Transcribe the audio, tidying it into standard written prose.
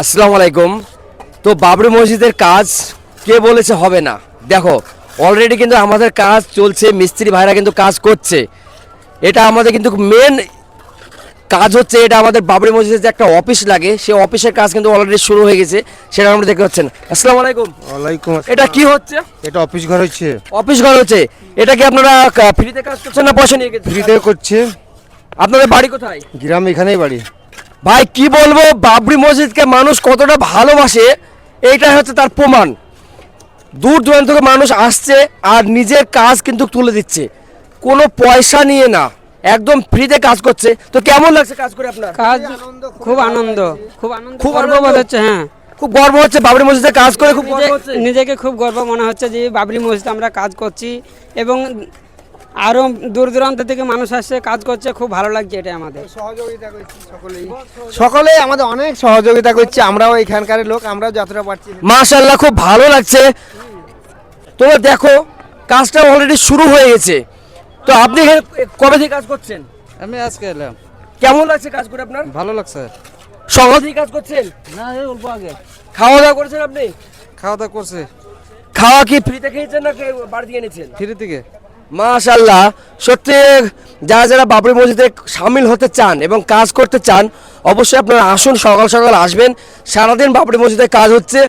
আসসালামু আলাইকুম। তো বাবরি মসজিদের কাজ কে বলেছে হবে না? দেখো, অলরেডি কিন্তু আমাদের কাজ চলছে, মিস্ত্রি ভাইরা কিন্তু কাজ করছে। এটা আমাদের কিন্তু মেন কাজ হচ্ছে, এটা আমাদের বাবরি মসজিদের যে একটা অফিস লাগে, সেই অফিসের কাজ কিন্তু অলরেডি শুরু হয়ে গেছে, সেটা আমরা দেখতে পাচ্ছেন। আসসালামু আলাইকুম। ওয়ালাইকুম এটা কি হচ্ছে? এটা অফিস ঘর হচ্ছে। অফিস ঘর হচ্ছে। এটা কি আপনারা ফ্রিতে কাজ করছেন না পয়সা নিয়ে? ফ্রিতে করছে। আপনাদের বাড়ি কোথায়? গ্রাম এখানেই বাড়ি। ভাই কি বলবো, বাবরি মসজিদকে মানুষ কতটা ভালোবাসে এইটাই হচ্ছে তার প্রমাণ। দূর দূরান্ত থেকে মানুষ আসছে আর নিজের কাজ কিন্তু তুলে দিচ্ছে, কোনো পয়সা নিয়ে না, একদম ফ্রিতে কাজ করছে। তো কেমন লাগছে কাজ করে আপনার? কাজ খুব আনন্দ, খুব আনন্দ, খুব গর্ব আনন্দ? বোধ হচ্ছে। হ্যাঁ, খুব গর্ব হচ্ছে বাবরি মসজিদে কাজ করে, খুব গর্ব হচ্ছে। নিজেকে খুব গর্ব মনে হচ্ছে যে বাবরি মসজিদ আমরা কাজ করছি এবং আরো দূর দূরান্ত থেকে মানুষ আসছে, কাজ করছে, খুব ভালো লাগছে এটা আমাদের। সহযোগিতা করছি সকলেই আমাদের অনেক সহযোগিতা করছে। আমরাও এখানকার লোক, আমরাও যতটা পারছি। মাশাআল্লাহ, খুব ভালো লাগছে। তোমরা দেখো, কাজটা অলরেডি শুরু হয়ে গেছে। তো আপনি এখানে কবে থেকে কাজ করছেন? আমি আজকে এলাম। কেমন লাগছে কাজ করে আপনার? ভালো লাগছে। সকাল থেকে কাজ করছেন? না, এই অল্প আগে খাওয়া দাওয়া করেছেন আপনি? খাওয়া দাওয়া করছে। খাওয়া কি ফ্রিতে খেয়েছেন না বাড়ি থেকে এনেছেন? ফ্রি থেকে। মাশাআল্লাহ, সত্যি যারা যারা বাবরি মসজিদে সামিল হতে চান এবং কাজ করতে চান, অবশ্যই আপনারা আসুন, সকাল সকাল আসবেন। সারাদিন বাবরি মসজিদে কাজ হচ্ছে।